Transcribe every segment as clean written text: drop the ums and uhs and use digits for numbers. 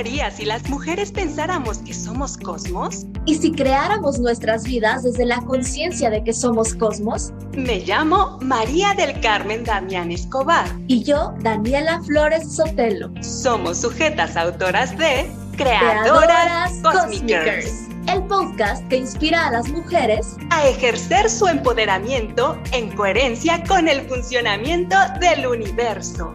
pasaría si las mujeres pensáramos que somos cosmos? ¿Y si creáramos nuestras vidas desde la conciencia de que somos cosmos? Me llamo María del Carmen Damián Escobar. Y yo, Daniela Flores Sotelo. Somos sujetas autoras de Creadoras Cosmicers, el podcast que inspira a las mujeres a ejercer su empoderamiento en coherencia con el funcionamiento del universo.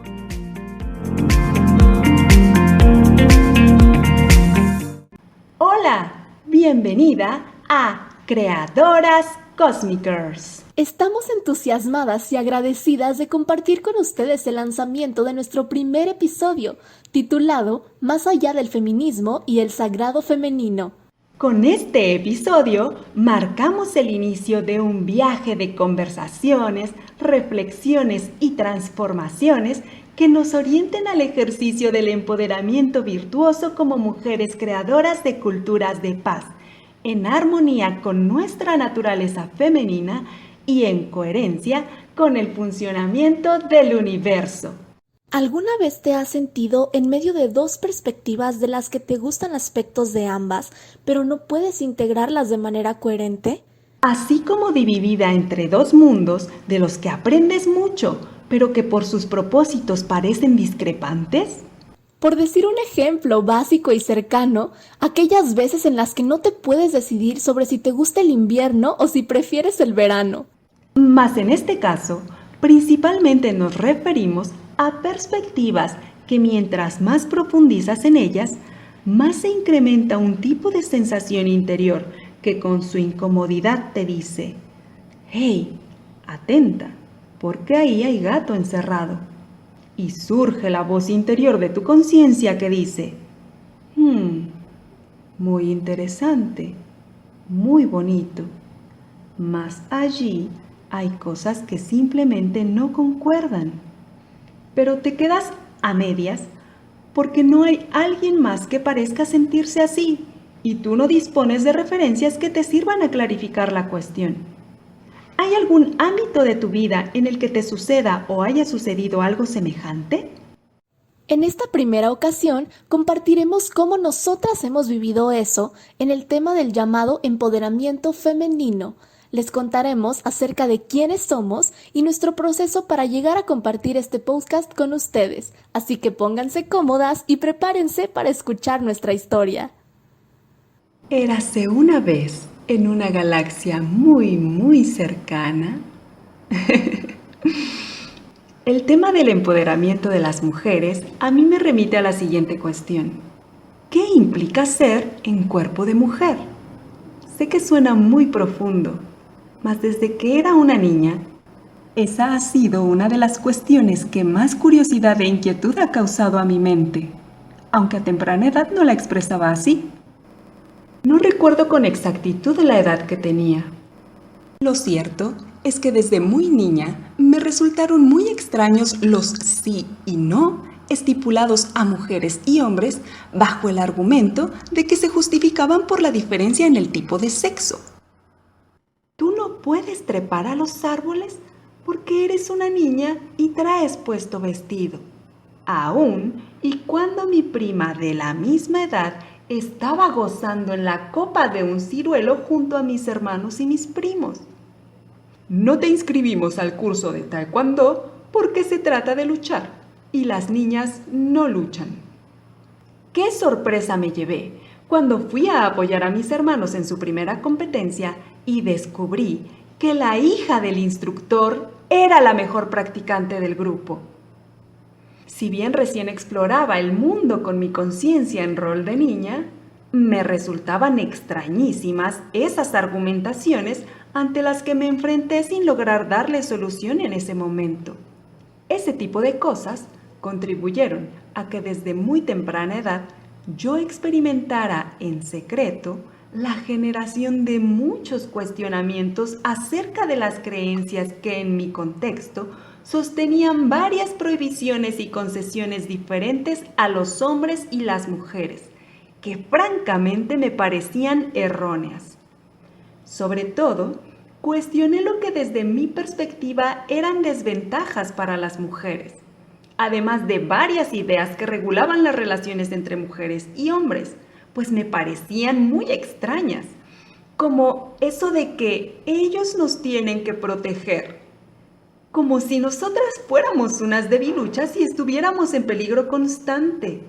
Hola, bienvenida a Creadoras Cosmicers. Estamos entusiasmadas y agradecidas de compartir con ustedes el lanzamiento de nuestro primer episodio, titulado Más allá del feminismo y el sagrado femenino. Con este episodio marcamos el inicio de un viaje de conversaciones, reflexiones y transformaciones que nos orienten al ejercicio del empoderamiento virtuoso como mujeres creadoras de culturas de paz, en armonía con nuestra naturaleza femenina y en coherencia con el funcionamiento del universo. ¿Alguna vez te has sentido en medio de dos perspectivas de las que te gustan aspectos de ambas, pero no puedes integrarlas de manera coherente? Así como dividida entre dos mundos de los que aprendes mucho, pero que por sus propósitos parecen discrepantes. Por decir un ejemplo básico y cercano, aquellas veces en las que no te puedes decidir sobre si te gusta el invierno o si prefieres el verano. Mas en este caso, principalmente nos referimos a perspectivas que mientras más profundizas en ellas, más se incrementa un tipo de sensación interior que con su incomodidad te dice: «Hey, atenta, porque ahí hay gato encerrado». Y surge la voz interior de tu conciencia que dice: muy interesante, muy bonito, mas allí hay cosas que simplemente no concuerdan. Pero te quedas a medias porque no hay alguien más que parezca sentirse así y tú no dispones de referencias que te sirvan a clarificar la cuestión. ¿Hay algún ámbito de tu vida en el que te suceda o haya sucedido algo semejante? En esta primera ocasión compartiremos cómo nosotras hemos vivido eso en el tema del llamado empoderamiento femenino. Les contaremos acerca de quiénes somos y nuestro proceso para llegar a compartir este podcast con ustedes. Así que pónganse cómodas y prepárense para escuchar nuestra historia. Érase una vez, en una galaxia muy cercana. El tema del empoderamiento de las mujeres a mí me remite a la siguiente cuestión: ¿qué implica ser en cuerpo de mujer? Sé que suena muy profundo, mas desde que era una niña, esa ha sido una de las cuestiones que más curiosidad e inquietud ha causado a mi mente, aunque a temprana edad no la expresaba así. No recuerdo con exactitud la edad que tenía. Lo cierto es que desde muy niña me resultaron muy extraños los sí y no estipulados a mujeres y hombres bajo el argumento de que se justificaban por la diferencia en el tipo de sexo. Tú no puedes trepar a los árboles porque eres una niña y traes puesto vestido. Aún y cuando mi prima de la misma edad estaba gozando en la copa de un ciruelo junto a mis hermanos y mis primos. No te inscribimos al curso de taekwondo porque se trata de luchar y las niñas no luchan. ¡Qué sorpresa me llevé cuando fui a apoyar a mis hermanos en su primera competencia y descubrí que la hija del instructor era la mejor practicante del grupo! Si bien recién exploraba el mundo con mi conciencia en rol de niña, me resultaban extrañísimas esas argumentaciones ante las que me enfrenté sin lograr darle solución en ese momento. Ese tipo de cosas contribuyeron a que desde muy temprana edad yo experimentara en secreto la generación de muchos cuestionamientos acerca de las creencias que en mi contexto sostenían varias prohibiciones y concesiones diferentes a los hombres y las mujeres, que francamente me parecían erróneas. Sobre todo, cuestioné lo que desde mi perspectiva eran desventajas para las mujeres, además de varias ideas que regulaban las relaciones entre mujeres y hombres, pues me parecían muy extrañas, como eso de que ellos nos tienen que proteger, como si nosotras fuéramos unas debiluchas y estuviéramos en peligro constante.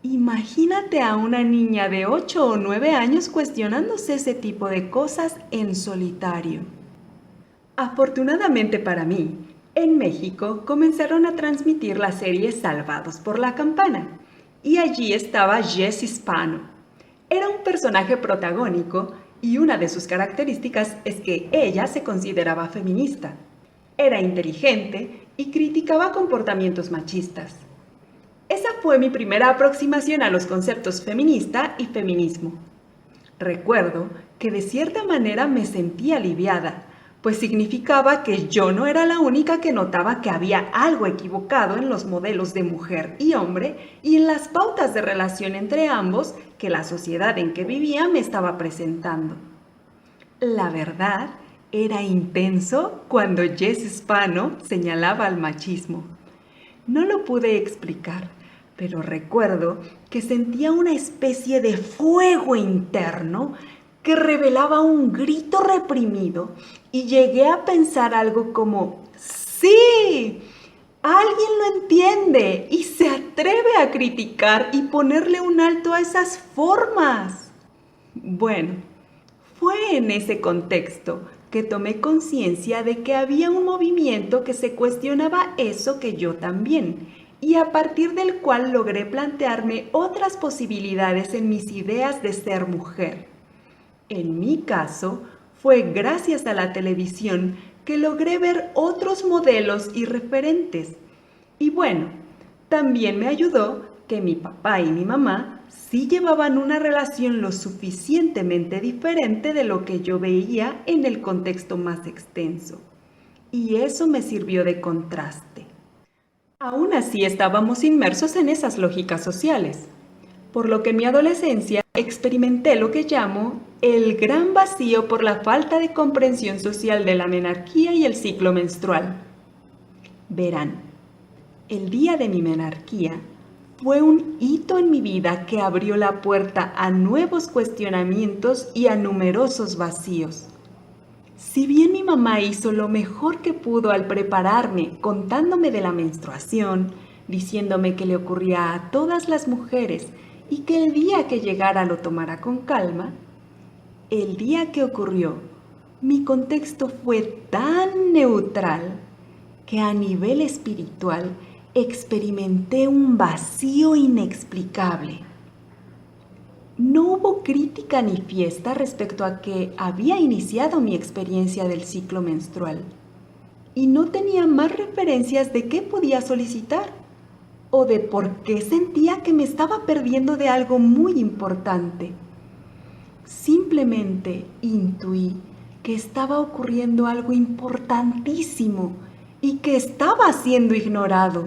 Imagínate a una niña de 8 o 9 años cuestionándose ese tipo de cosas en solitario. Afortunadamente para mí, en México comenzaron a transmitir la serie Salvados por la Campana, y allí estaba Jess Hispano. Era un personaje protagónico y una de sus características es que ella se consideraba feminista. Era inteligente y criticaba comportamientos machistas. Esa fue mi primera aproximación a los conceptos feminista y feminismo. Recuerdo que de cierta manera me sentí aliviada, pues significaba que yo no era la única que notaba que había algo equivocado en los modelos de mujer y hombre y en las pautas de relación entre ambos que la sociedad en que vivía me estaba presentando. La verdad, era intenso cuando Jess Hispano señalaba al machismo. No lo pude explicar, pero recuerdo que sentía una especie de fuego interno que revelaba un grito reprimido y llegué a pensar algo como, ¡sí! Alguien lo entiende y se atreve a criticar y ponerle un alto a esas formas. Bueno, fue en ese contexto que tomé conciencia de que había un movimiento que se cuestionaba eso que yo también, y a partir del cual logré plantearme otras posibilidades en mis ideas de ser mujer. En mi caso, fue gracias a la televisión que logré ver otros modelos y referentes. Y bueno, también me ayudó que mi papá y mi mamá sí llevaban una relación lo suficientemente diferente de lo que yo veía en el contexto más extenso. Y eso me sirvió de contraste. Aún así estábamos inmersos en esas lógicas sociales, por lo que en mi adolescencia experimenté lo que llamo el gran vacío por la falta de comprensión social de la menarquía y el ciclo menstrual. Verán, el día de mi menarquía fue un hito en mi vida que abrió la puerta a nuevos cuestionamientos y a numerosos vacíos. Si bien mi mamá hizo lo mejor que pudo al prepararme, contándome de la menstruación, diciéndome que le ocurría a todas las mujeres y que el día que llegara lo tomara con calma, el día que ocurrió, mi contexto fue tan neutral que a nivel espiritual experimenté un vacío inexplicable. No hubo crítica ni fiesta respecto a que había iniciado mi experiencia del ciclo menstrual y no tenía más referencias de qué podía solicitar o de por qué sentía que me estaba perdiendo de algo muy importante. Simplemente intuí que estaba ocurriendo algo importantísimo y que estaba siendo ignorado,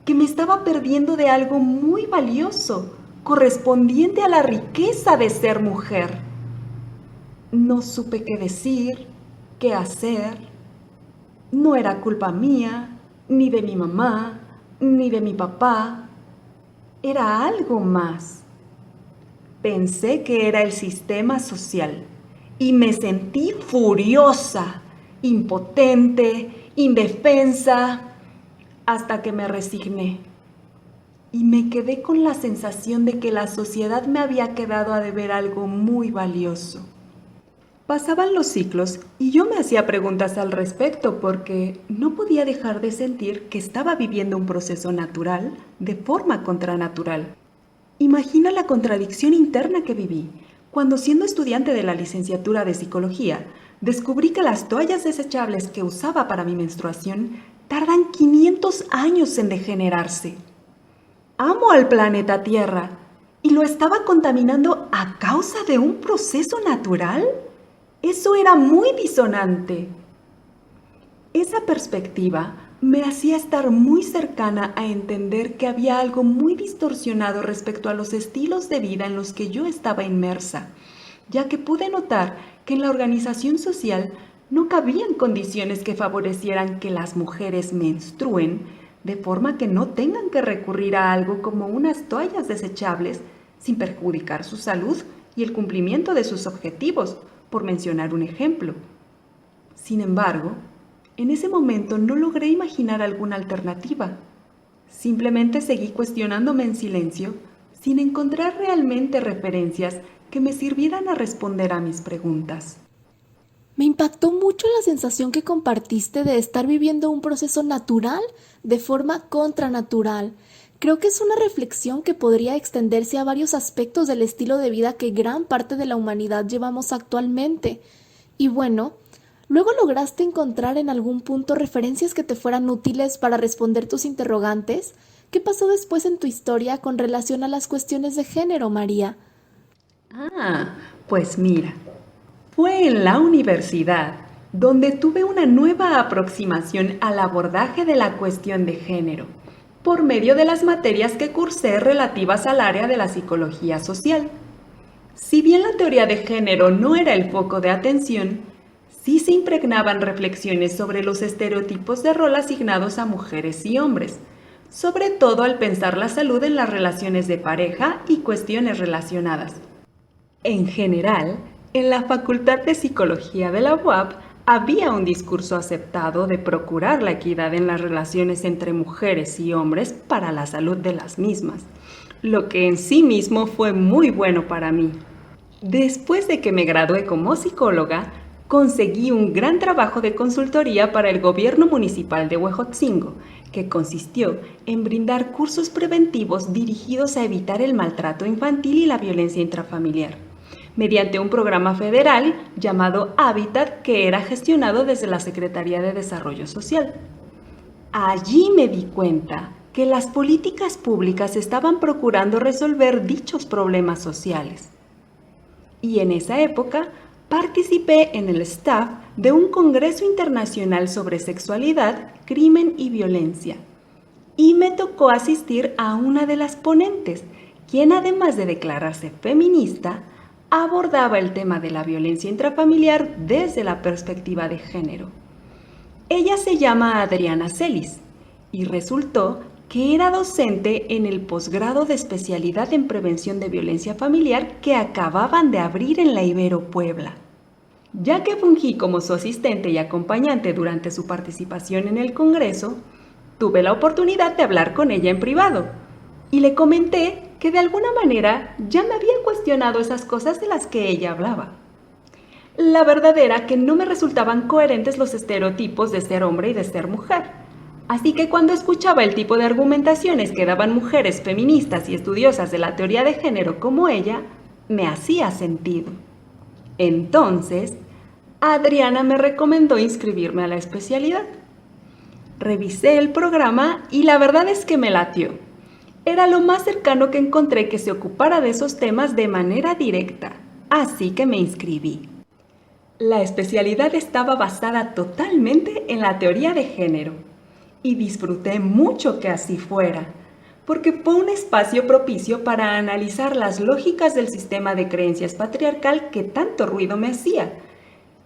que me estaba perdiendo de algo muy valioso, correspondiente a la riqueza de ser mujer. No supe qué decir, qué hacer. No era culpa mía, ni de mi mamá, ni de mi papá. Era algo más. Pensé que era el sistema social y me sentí furiosa, impotente, indefensa, hasta que me resigné. Y me quedé con la sensación de que la sociedad me había quedado a deber algo muy valioso. Pasaban los ciclos y yo me hacía preguntas al respecto porque no podía dejar de sentir que estaba viviendo un proceso natural de forma contranatural. Imagina la contradicción interna que viví cuando, siendo estudiante de la licenciatura de psicología, descubrí que las toallas desechables que usaba para mi menstruación tardan 500 años en degenerarse. Amo al planeta Tierra y lo estaba contaminando a causa de un proceso natural. Eso era muy disonante. Esa perspectiva me hacía estar muy cercana a entender que había algo muy distorsionado respecto a los estilos de vida en los que yo estaba inmersa, ya que pude notar que en la organización social no cabían condiciones que favorecieran que las mujeres menstruen de forma que no tengan que recurrir a algo como unas toallas desechables sin perjudicar su salud y el cumplimiento de sus objetivos, por mencionar un ejemplo. Sin embargo, en ese momento no logré imaginar alguna alternativa. Simplemente seguí cuestionándome en silencio, sin encontrar realmente referencias que me sirvieran a responder a mis preguntas. Me impactó mucho la sensación que compartiste de estar viviendo un proceso natural de forma contranatural. Creo que es una reflexión que podría extenderse a varios aspectos del estilo de vida que gran parte de la humanidad llevamos actualmente. Y bueno, ¿luego lograste encontrar en algún punto referencias que te fueran útiles para responder tus interrogantes? ¿Qué pasó después en tu historia con relación a las cuestiones de género, María? Pues mira, fue en la universidad donde tuve una nueva aproximación al abordaje de la cuestión de género, por medio de las materias que cursé relativas al área de la psicología social. Si bien la teoría de género no era el foco de atención, sí se impregnaban reflexiones sobre los estereotipos de rol asignados a mujeres y hombres, sobre todo al pensar la salud en las relaciones de pareja y cuestiones relacionadas. En general, en la Facultad de Psicología de la UAP había un discurso aceptado de procurar la equidad en las relaciones entre mujeres y hombres para la salud de las mismas, lo que en sí mismo fue muy bueno para mí. Después de que me gradué como psicóloga, conseguí un gran trabajo de consultoría para el gobierno municipal de Huejotzingo, que consistió en brindar cursos preventivos dirigidos a evitar el maltrato infantil y la violencia intrafamiliar, mediante un programa federal llamado Hábitat que era gestionado desde la Secretaría de Desarrollo Social. Allí me di cuenta que las políticas públicas estaban procurando resolver dichos problemas sociales. Y en esa época participé en el staff de un congreso internacional sobre sexualidad, crimen y violencia. Y me tocó asistir a una de las ponentes, quien además de declararse feminista, abordaba el tema de la violencia intrafamiliar desde la perspectiva de género. Ella se llama Adriana Celis y resultó que era docente en el posgrado de especialidad en prevención de violencia familiar que acababan de abrir en la Ibero Puebla. Ya que fungí como su asistente y acompañante durante su participación en el congreso, tuve la oportunidad de hablar con ella en privado y le comenté que de alguna manera ya me había cuestionado esas cosas de las que ella hablaba. La verdad era que no me resultaban coherentes los estereotipos de ser hombre y de ser mujer. Así que cuando escuchaba el tipo de argumentaciones que daban mujeres feministas y estudiosas de la teoría de género como ella, me hacía sentido. Entonces, Adriana me recomendó inscribirme a la especialidad. Revisé el programa y la verdad es que me latió. Era lo más cercano que encontré que se ocupara de esos temas de manera directa, así que me inscribí. La especialidad estaba basada totalmente en la teoría de género y disfruté mucho que así fuera, porque fue un espacio propicio para analizar las lógicas del sistema de creencias patriarcal que tanto ruido me hacía,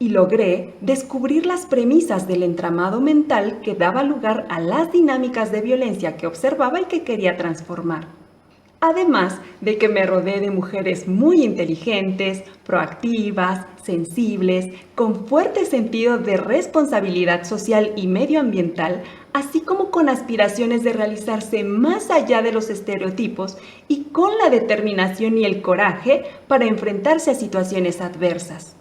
y logré descubrir las premisas del entramado mental que daba lugar a las dinámicas de violencia que observaba y que quería transformar. Además de que me rodeé de mujeres muy inteligentes, proactivas, sensibles, con fuerte sentido de responsabilidad social y medioambiental, así como con aspiraciones de realizarse más allá de los estereotipos y con la determinación y el coraje para enfrentarse a situaciones adversas.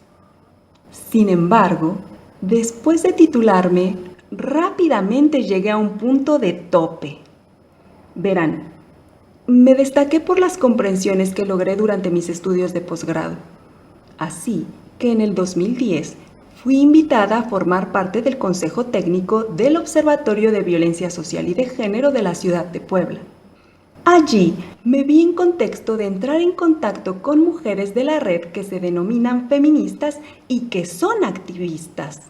Sin embargo, después de titularme, rápidamente llegué a un punto de tope. Verán, me destaqué por las comprensiones que logré durante mis estudios de posgrado. Así que en el 2010 fui invitada a formar parte del Consejo Técnico del Observatorio de Violencia Social y de Género de la ciudad de Puebla. Allí me vi en contexto de entrar en contacto con mujeres de la red que se denominan feministas y que son activistas.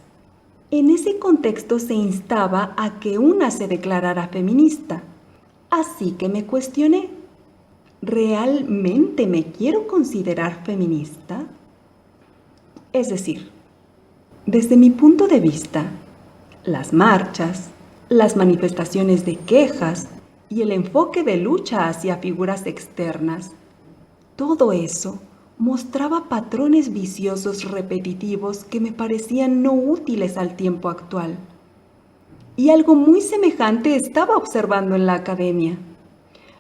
En ese contexto se instaba a que una se declarara feminista. Así que me cuestioné, ¿realmente me quiero considerar feminista? Es decir, desde mi punto de vista, las marchas, las manifestaciones de quejas y el enfoque de lucha hacia figuras externas. Todo eso mostraba patrones viciosos repetitivos que me parecían no útiles al tiempo actual. Y algo muy semejante estaba observando en la academia.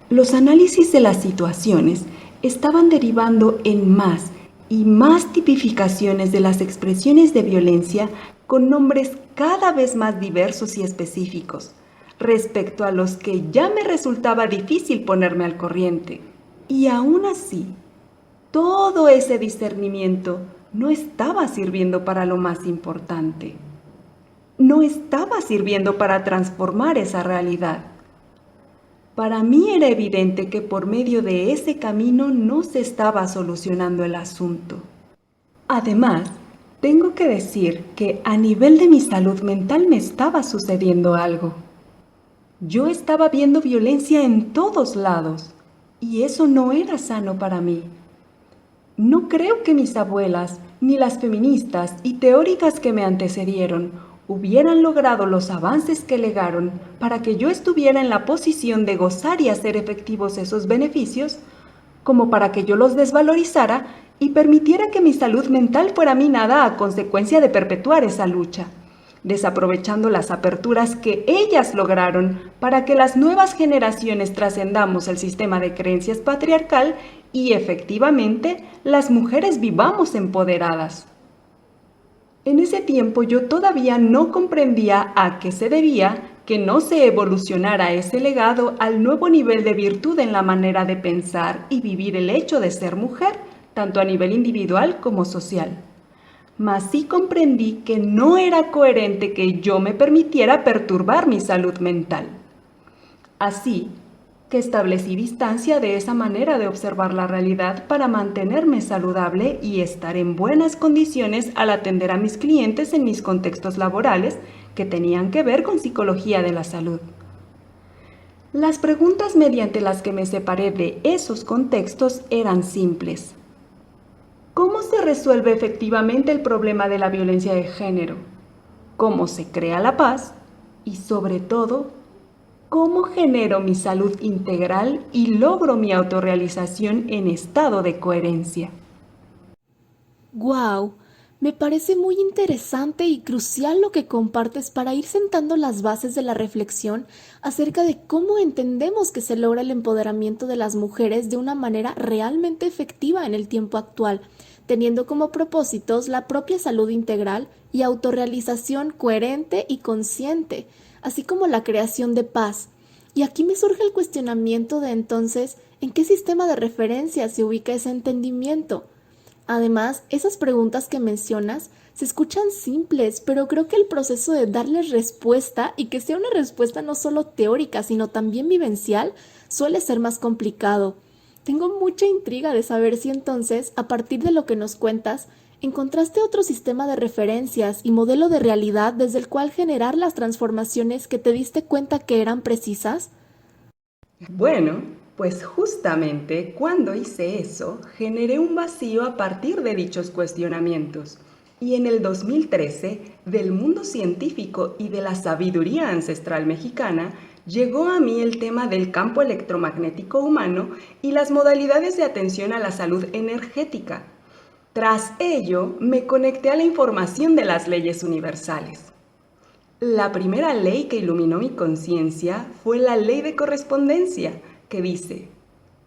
Los análisis de las situaciones estaban derivando en más y más tipificaciones de las expresiones de violencia con nombres cada vez más diversos y específicos, respecto a los que ya me resultaba difícil ponerme al corriente. Y aún así, todo ese discernimiento no estaba sirviendo para lo más importante. No estaba sirviendo para transformar esa realidad. Para mí era evidente que por medio de ese camino no se estaba solucionando el asunto. Además, tengo que decir que a nivel de mi salud mental me estaba sucediendo algo. Yo estaba viendo violencia en todos lados y eso no era sano para mí. No creo que mis abuelas, ni las feministas y teóricas que me antecedieron, hubieran logrado los avances que legaron para que yo estuviera en la posición de gozar y hacer efectivos esos beneficios, como para que yo los desvalorizara y permitiera que mi salud mental fuera minada a consecuencia de perpetuar esa lucha, desaprovechando las aperturas que ellas lograron para que las nuevas generaciones trascendamos el sistema de creencias patriarcal y efectivamente las mujeres vivamos empoderadas. En ese tiempo yo todavía no comprendía a qué se debía que no se evolucionara ese legado al nuevo nivel de virtud en la manera de pensar y vivir el hecho de ser mujer, tanto a nivel individual como social. Mas sí comprendí que no era coherente que yo me permitiera perturbar mi salud mental. Así que establecí distancia de esa manera de observar la realidad para mantenerme saludable y estar en buenas condiciones al atender a mis clientes en mis contextos laborales que tenían que ver con psicología de la salud. Las preguntas mediante las que me separé de esos contextos eran simples. ¿Cómo se resuelve efectivamente el problema de la violencia de género? ¿Cómo se crea la paz? Y sobre todo, ¿cómo genero mi salud integral y logro mi autorrealización en estado de coherencia? ¡Guau! Me parece muy interesante y crucial lo que compartes para ir sentando las bases de la reflexión acerca de cómo entendemos que se logra el empoderamiento de las mujeres de una manera realmente efectiva en el tiempo actual, teniendo como propósitos la propia salud integral y autorrealización coherente y consciente, así como la creación de paz. Y aquí me surge el cuestionamiento de entonces, ¿en qué sistema de referencia se ubica ese entendimiento? Además, esas preguntas que mencionas se escuchan simples, pero creo que el proceso de darles respuesta y que sea una respuesta no solo teórica, sino también vivencial, suele ser más complicado. Tengo mucha intriga de saber si entonces, a partir de lo que nos cuentas, ¿encontraste otro sistema de referencias y modelo de realidad desde el cual generar las transformaciones que te diste cuenta que eran precisas? Bueno, pues justamente cuando hice eso, generé un vacío a partir de dichos cuestionamientos. Y en el 2013, del mundo científico y de la sabiduría ancestral mexicana, llegó a mí el tema del campo electromagnético humano y las modalidades de atención a la salud energética. Tras ello, me conecté a la información de las leyes universales. La primera ley que iluminó mi conciencia fue la ley de correspondencia, que dice,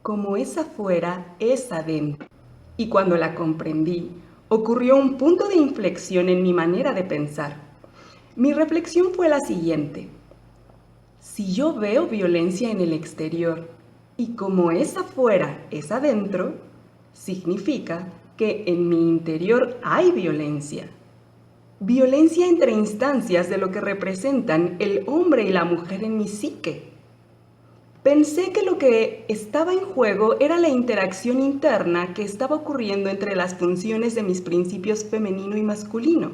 como es afuera, es adentro. Y cuando la comprendí, ocurrió un punto de inflexión en mi manera de pensar. Mi reflexión fue la siguiente. Si yo veo violencia en el exterior y como es afuera, es adentro, significa que en mi interior hay violencia. Violencia entre instancias de lo que representan el hombre y la mujer en mi psique. Pensé que lo que estaba en juego era la interacción interna que estaba ocurriendo entre las funciones de mis principios femenino y masculino.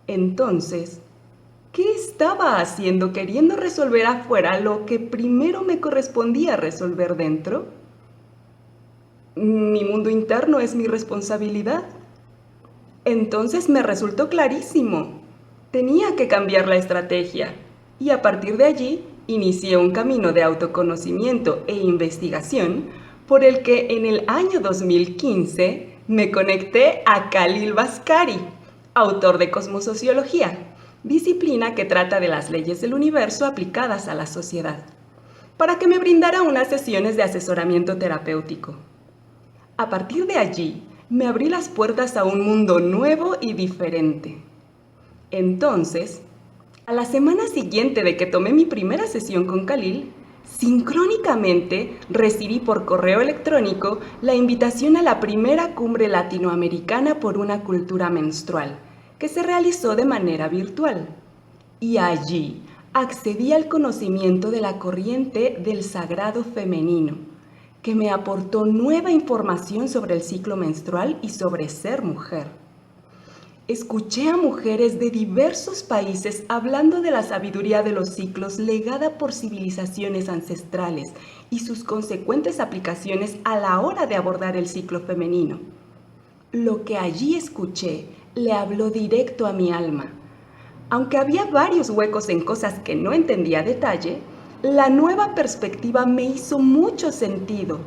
Entonces, ¿qué estaba haciendo queriendo resolver afuera lo que primero me correspondía resolver dentro? Mi mundo interno es mi responsabilidad. Entonces me resultó clarísimo. Tenía que cambiar la estrategia. y a partir de allí inicié un camino de autoconocimiento e investigación por el que en el año 2015 me conecté a Khalil Bhaskari, autor de Cosmosociología, disciplina que trata de las leyes del universo aplicadas a la sociedad, para que me brindara unas sesiones de asesoramiento terapéutico. A partir de allí, me abrí las puertas a un mundo nuevo y diferente. Entonces, a la semana siguiente de que tomé mi primera sesión con Khalil, sincrónicamente recibí por correo electrónico la invitación a la primera cumbre latinoamericana por una cultura menstrual, que se realizó de manera virtual. Y allí accedí al conocimiento de la corriente del sagrado femenino, que me aportó nueva información sobre el ciclo menstrual y sobre ser mujer. Escuché a mujeres de diversos países hablando de la sabiduría de los ciclos legada por civilizaciones ancestrales y sus consecuentes aplicaciones a la hora de abordar el ciclo femenino. Lo que allí escuché le habló directo a mi alma. Aunque había varios huecos en cosas que no entendía a detalle, la nueva perspectiva me hizo mucho sentido.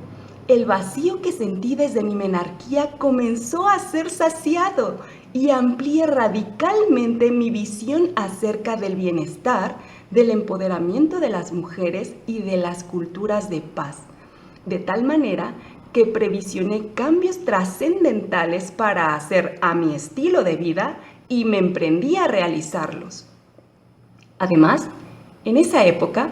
El vacío que sentí desde mi menarquía comenzó a ser saciado y amplié radicalmente mi visión acerca del bienestar, del empoderamiento de las mujeres y de las culturas de paz, de tal manera que previsioné cambios trascendentales para hacer a mi estilo de vida y me emprendí a realizarlos. Además, en esa época,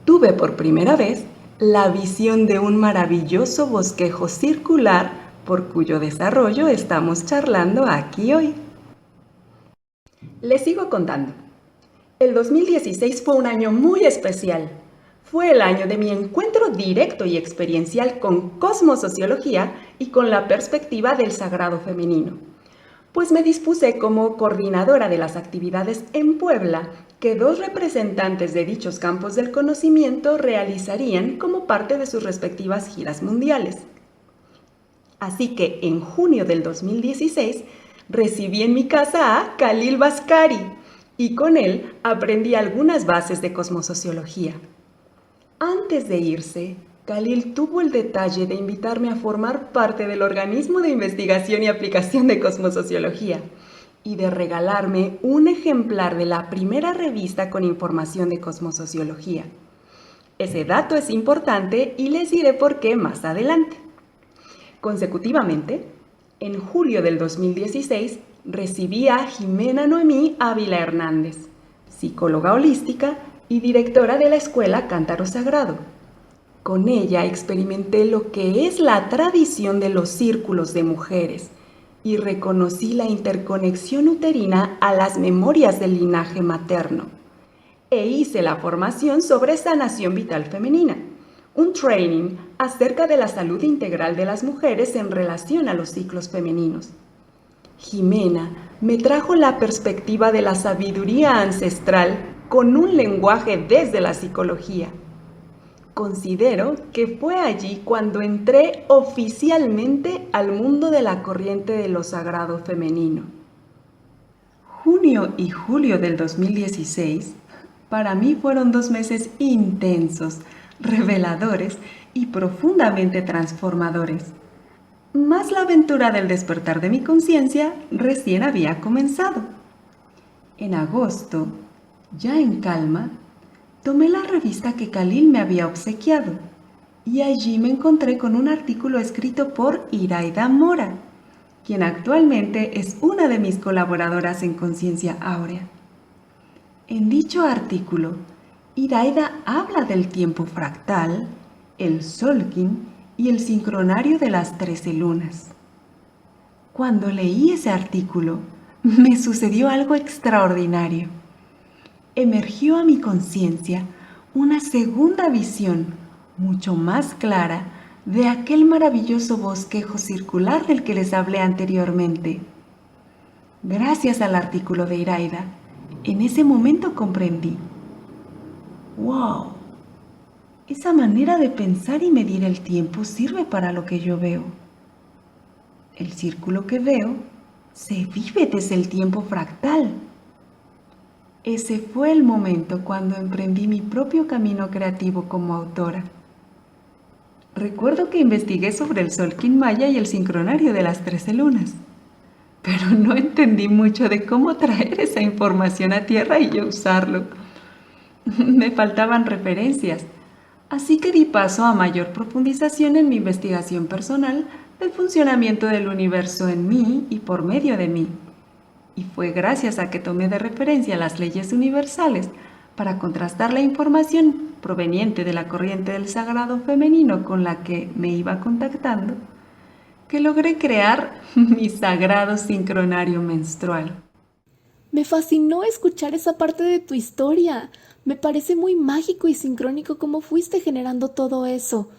tuve por primera vez la visión de un maravilloso bosquejo circular por cuyo desarrollo estamos charlando aquí hoy. Les sigo contando. El 2016 fue un año muy especial. Fue el año de mi encuentro directo y experiencial con Cosmosociología y con la perspectiva del sagrado femenino, pues me dispuse como coordinadora de las actividades en Puebla que 2 representantes de dichos campos del conocimiento realizarían como parte de sus respectivas giras mundiales. Así que en junio del 2016 recibí en mi casa a Khalil Bhaskari y con él aprendí algunas bases de cosmosociología. Antes de irse, Khalil tuvo el detalle de invitarme a formar parte del organismo de investigación y aplicación de cosmosociología y de regalarme un ejemplar de la primera revista con información de cosmosociología. Ese dato es importante y les diré por qué más adelante. Consecutivamente, en julio del 2016, recibí a Jimena Noemí Ávila Hernández, psicóloga holística y directora de la Escuela Cántaro Sagrado. Con ella experimenté lo que es la tradición de los círculos de mujeres y reconocí la interconexión uterina a las memorias del linaje materno. E hice la formación sobre sanación vital femenina, un training acerca de la salud integral de las mujeres en relación a los ciclos femeninos. Jimena me trajo la perspectiva de la sabiduría ancestral con un lenguaje desde la psicología. Considero que fue allí cuando entré oficialmente al mundo de la corriente de lo sagrado femenino. Junio y julio del 2016 para mí fueron 2 meses intensos, reveladores y profundamente transformadores. Mas la aventura del despertar de mi conciencia recién había comenzado. En agosto, ya en calma, tomé la revista que Khalil me había obsequiado y allí me encontré con un artículo escrito por Iraida Mora, quien actualmente es una de mis colaboradoras en Conciencia Áurea. En dicho artículo, Iraida habla del tiempo fractal, el Solkin y el sincronario de las 13 lunas. Cuando leí ese artículo, me sucedió algo extraordinario. Emergió a mi conciencia una segunda visión, mucho más clara, de aquel maravilloso bosquejo circular del que les hablé anteriormente. Gracias al artículo de Iraida, en ese momento comprendí. ¡Wow! Esa manera de pensar y medir el tiempo sirve para lo que yo veo. El círculo que veo se vive desde el tiempo fractal. Ese fue el momento cuando emprendí mi propio camino creativo como autora. Recuerdo que investigué sobre el Solkin Maya y el sincronario de las 13 lunas, pero no entendí mucho de cómo traer esa información a tierra y yo usarlo. Me faltaban referencias, así que di paso a mayor profundización en mi investigación personal del funcionamiento del universo en mí y por medio de mí. Y fue gracias a que tomé de referencia las leyes universales para contrastar la información proveniente de la corriente del sagrado femenino con la que me iba contactando, que logré crear mi sagrado sincronario menstrual. Me fascinó escuchar esa parte de tu historia. Me parece muy mágico y sincrónico cómo fuiste generando todo eso.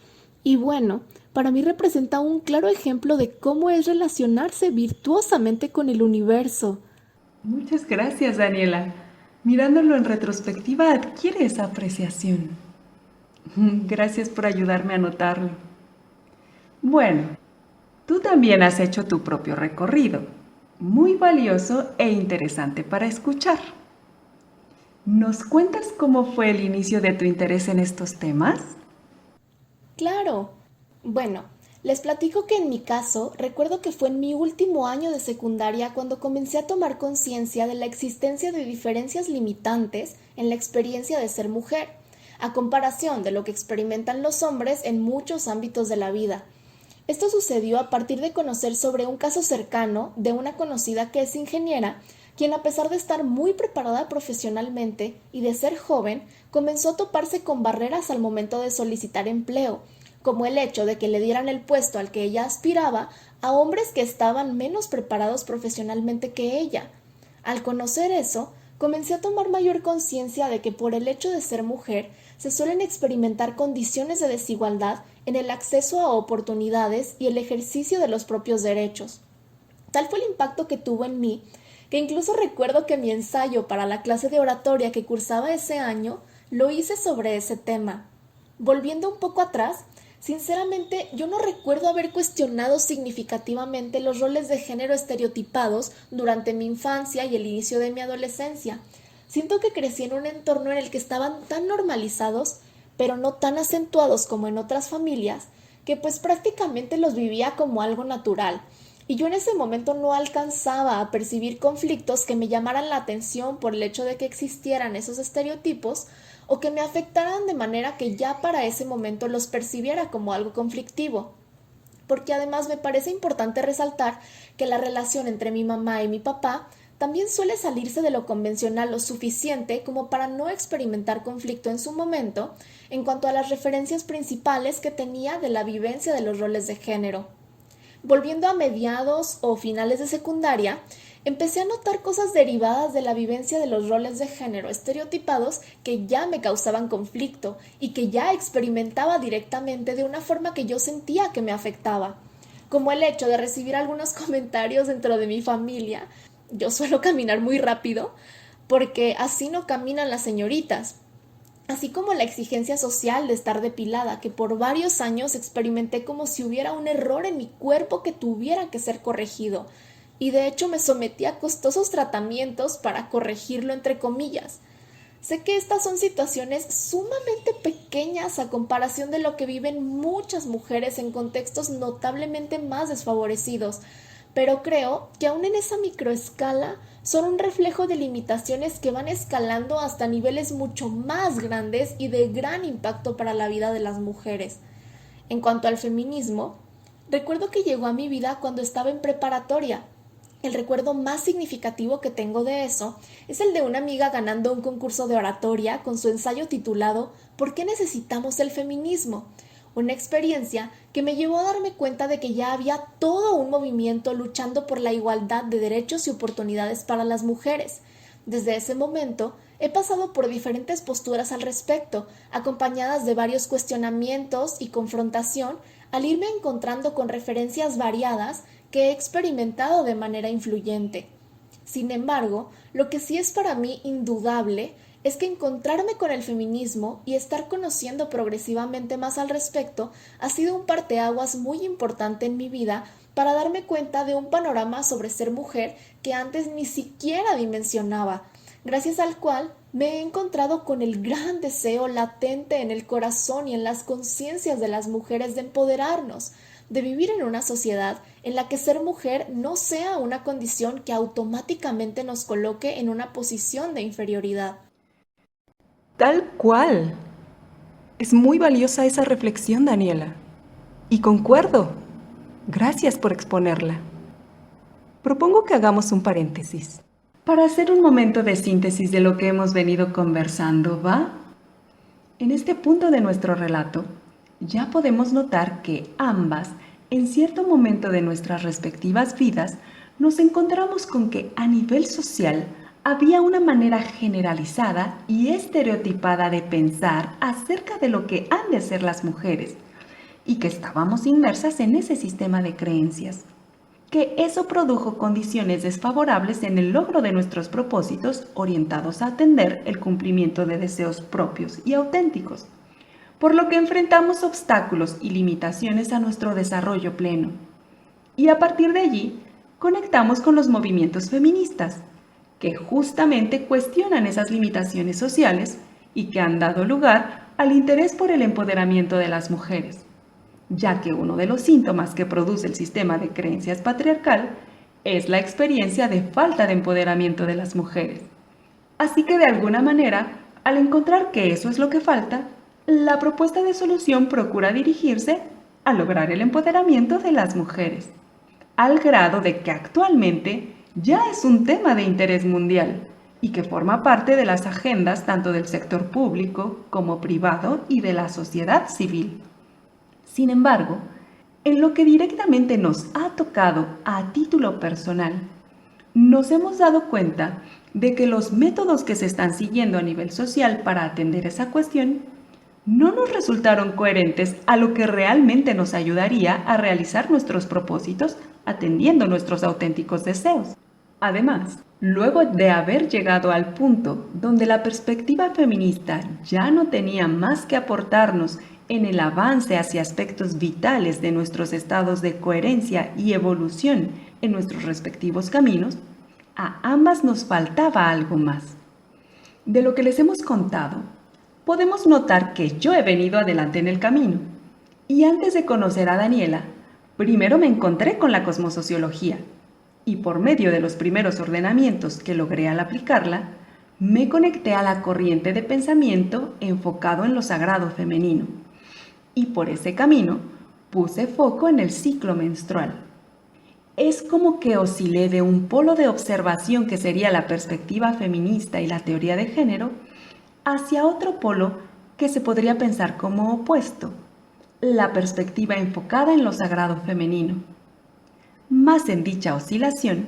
Y bueno, para mí representa un claro ejemplo de cómo es relacionarse virtuosamente con el universo. Muchas gracias, Daniela. Mirándolo en retrospectiva adquiere esa apreciación. Gracias por ayudarme a notarlo. Bueno, tú también has hecho tu propio recorrido, muy valioso e interesante para escuchar. ¿Nos cuentas cómo fue el inicio de tu interés en estos temas? Claro. Bueno, les platico que en mi caso recuerdo que fue en mi último año de secundaria cuando comencé a tomar conciencia de la existencia de diferencias limitantes en la experiencia de ser mujer, a comparación de lo que experimentan los hombres en muchos ámbitos de la vida. Esto sucedió a partir de conocer sobre un caso cercano de una conocida que es ingeniera, quien a pesar de estar muy preparada profesionalmente y de ser joven, comenzó a toparse con barreras al momento de solicitar empleo, como el hecho de que le dieran el puesto al que ella aspiraba a hombres que estaban menos preparados profesionalmente que ella. Al conocer eso, comencé a tomar mayor conciencia de que por el hecho de ser mujer se suelen experimentar condiciones de desigualdad en el acceso a oportunidades y el ejercicio de los propios derechos. Tal fue el impacto que tuvo en mí, que incluso recuerdo que mi ensayo para la clase de oratoria que cursaba ese año lo hice sobre ese tema. Volviendo un poco atrás, sinceramente yo no recuerdo haber cuestionado significativamente los roles de género estereotipados durante mi infancia y el inicio de mi adolescencia. Siento que crecí en un entorno en el que estaban tan normalizados, pero no tan acentuados como en otras familias, que pues prácticamente los vivía como algo natural. Y yo en ese momento no alcanzaba a percibir conflictos que me llamaran la atención por el hecho de que existieran esos estereotipos o que me afectaran de manera que ya para ese momento los percibiera como algo conflictivo. Porque además me parece importante resaltar que la relación entre mi mamá y mi papá también suele salirse de lo convencional lo suficiente como para no experimentar conflicto en su momento en cuanto a las referencias principales que tenía de la vivencia de los roles de género. Volviendo a mediados o finales de secundaria, empecé a notar cosas derivadas de la vivencia de los roles de género estereotipados que ya me causaban conflicto y que ya experimentaba directamente de una forma que yo sentía que me afectaba, como el hecho de recibir algunos comentarios dentro de mi familia. Yo suelo caminar muy rápido porque así no caminan las señoritas, así como la exigencia social de estar depilada, que por varios años experimenté como si hubiera un error en mi cuerpo que tuviera que ser corregido, y de hecho me sometí a costosos tratamientos para corregirlo entre comillas. Sé que estas son situaciones sumamente pequeñas a comparación de lo que viven muchas mujeres en contextos notablemente más desfavorecidos, pero creo que aún en esa microescala son un reflejo de limitaciones que van escalando hasta niveles mucho más grandes y de gran impacto para la vida de las mujeres. En cuanto al feminismo, recuerdo que llegó a mi vida cuando estaba en preparatoria. El recuerdo más significativo que tengo de eso es el de una amiga ganando un concurso de oratoria con su ensayo titulado ¿Por qué necesitamos el feminismo?, una experiencia que me llevó a darme cuenta de que ya había todo un movimiento luchando por la igualdad de derechos y oportunidades para las mujeres. Desde ese momento he pasado por diferentes posturas al respecto, acompañadas de varios cuestionamientos y confrontación, al irme encontrando con referencias variadas que he experimentado de manera influyente. Sin embargo, lo que sí es para mí indudable es que encontrarme con el feminismo y estar conociendo progresivamente más al respecto ha sido un parteaguas muy importante en mi vida para darme cuenta de un panorama sobre ser mujer que antes ni siquiera dimensionaba, gracias al cual me he encontrado con el gran deseo latente en el corazón y en las conciencias de las mujeres de empoderarnos, de vivir en una sociedad en la que ser mujer no sea una condición que automáticamente nos coloque en una posición de inferioridad. Tal cual. Es muy valiosa esa reflexión, Daniela. Y concuerdo. Gracias por exponerla. Propongo que hagamos un paréntesis para hacer un momento de síntesis de lo que hemos venido conversando, ¿va? En este punto de nuestro relato, ya podemos notar que ambas, en cierto momento de nuestras respectivas vidas, nos encontramos con que a nivel social había una manera generalizada y estereotipada de pensar acerca de lo que han de ser las mujeres, y que estábamos inmersas en ese sistema de creencias, que eso produjo condiciones desfavorables en el logro de nuestros propósitos orientados a atender el cumplimiento de deseos propios y auténticos, por lo que enfrentamos obstáculos y limitaciones a nuestro desarrollo pleno. Y a partir de allí, conectamos con los movimientos feministas, que justamente cuestionan esas limitaciones sociales y que han dado lugar al interés por el empoderamiento de las mujeres, ya que uno de los síntomas que produce el sistema de creencias patriarcal es la experiencia de falta de empoderamiento de las mujeres. Así que de alguna manera, al encontrar que eso es lo que falta, la propuesta de solución procura dirigirse a lograr el empoderamiento de las mujeres, al grado de que actualmente ya es un tema de interés mundial y que forma parte de las agendas tanto del sector público como privado y de la sociedad civil. Sin embargo, en lo que directamente nos ha tocado a título personal, nos hemos dado cuenta de que los métodos que se están siguiendo a nivel social para atender esa cuestión no nos resultaron coherentes a lo que realmente nos ayudaría a realizar nuestros propósitos atendiendo nuestros auténticos deseos. Además, luego de haber llegado al punto donde la perspectiva feminista ya no tenía más que aportarnos en el avance hacia aspectos vitales de nuestros estados de coherencia y evolución en nuestros respectivos caminos, a ambas nos faltaba algo más. De lo que les hemos contado, podemos notar que yo he venido adelante en el camino, y antes de conocer a Daniela, primero me encontré con la cosmosociología, y por medio de los primeros ordenamientos que logré al aplicarla, me conecté a la corriente de pensamiento enfocado en lo sagrado femenino. Y por ese camino puse foco en el ciclo menstrual. Es como que oscilé de un polo de observación que sería la perspectiva feminista y la teoría de género hacia otro polo que se podría pensar como opuesto, la perspectiva enfocada en lo sagrado femenino. Mas en dicha oscilación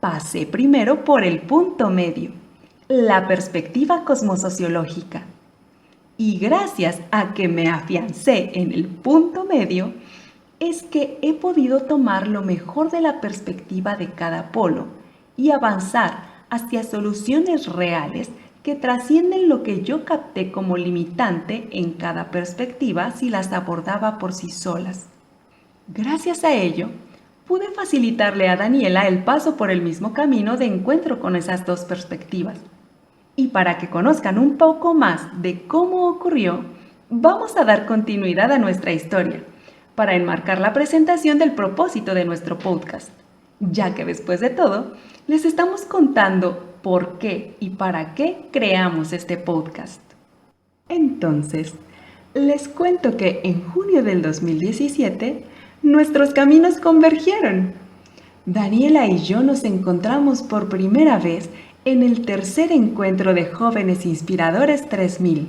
pasé primero por el punto medio, la perspectiva cosmosociológica. Y gracias a que me afiancé en el punto medio, es que he podido tomar lo mejor de la perspectiva de cada polo y avanzar hacia soluciones reales que trascienden lo que yo capté como limitante en cada perspectiva si las abordaba por sí solas. Gracias a ello, pude facilitarle a Daniela el paso por el mismo camino de encuentro con esas dos perspectivas. Y para que conozcan un poco más de cómo ocurrió, vamos a dar continuidad a nuestra historia, para enmarcar la presentación del propósito de nuestro podcast, ya que después de todo, les estamos contando por qué y para qué creamos este podcast. Entonces, les cuento que en junio del 2017, nuestros caminos convergieron. Daniela y yo nos encontramos por primera vez en el tercer encuentro de Jóvenes Inspiradores 3000,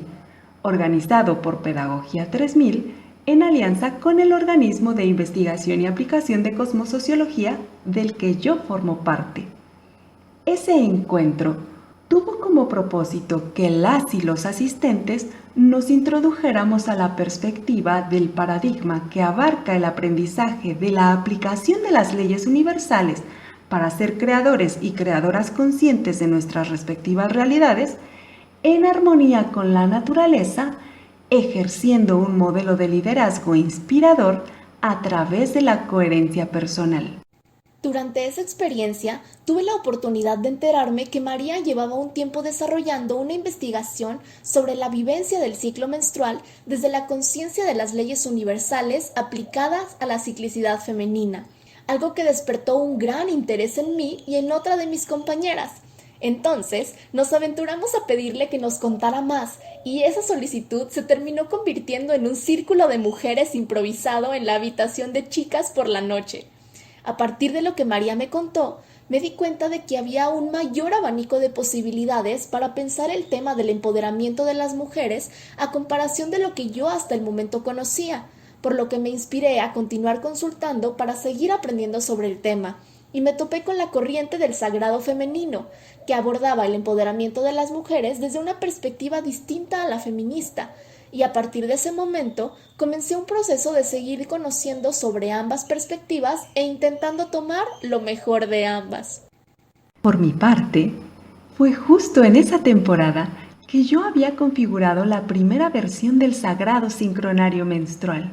organizado por Pedagogía 3000, en alianza con el organismo de investigación y aplicación de cosmosociología del que yo formo parte. Ese encuentro tuvo como propósito que las y los asistentes nos introdujéramos a la perspectiva del paradigma que abarca el aprendizaje de la aplicación de las leyes universales para ser creadores y creadoras conscientes de nuestras respectivas realidades, en armonía con la naturaleza, ejerciendo un modelo de liderazgo inspirador a través de la coherencia personal. Durante esa experiencia, tuve la oportunidad de enterarme que María llevaba un tiempo desarrollando una investigación sobre la vivencia del ciclo menstrual desde la conciencia de las leyes universales aplicadas a la ciclicidad femenina, algo que despertó un gran interés en mí y en otra de mis compañeras. Entonces, nos aventuramos a pedirle que nos contara más, y esa solicitud se terminó convirtiendo en un círculo de mujeres improvisado en la habitación de chicas por la noche. A partir de lo que María me contó, me di cuenta de que había un mayor abanico de posibilidades para pensar el tema del empoderamiento de las mujeres a comparación de lo que yo hasta el momento conocía, por lo que me inspiré a continuar consultando para seguir aprendiendo sobre el tema, y me topé con la corriente del sagrado femenino, que abordaba el empoderamiento de las mujeres desde una perspectiva distinta a la feminista, y a partir de ese momento comencé un proceso de seguir conociendo sobre ambas perspectivas e intentando tomar lo mejor de ambas. Por mi parte, fue justo en esa temporada que yo había configurado la primera versión del Sagrado Sincronario Menstrual,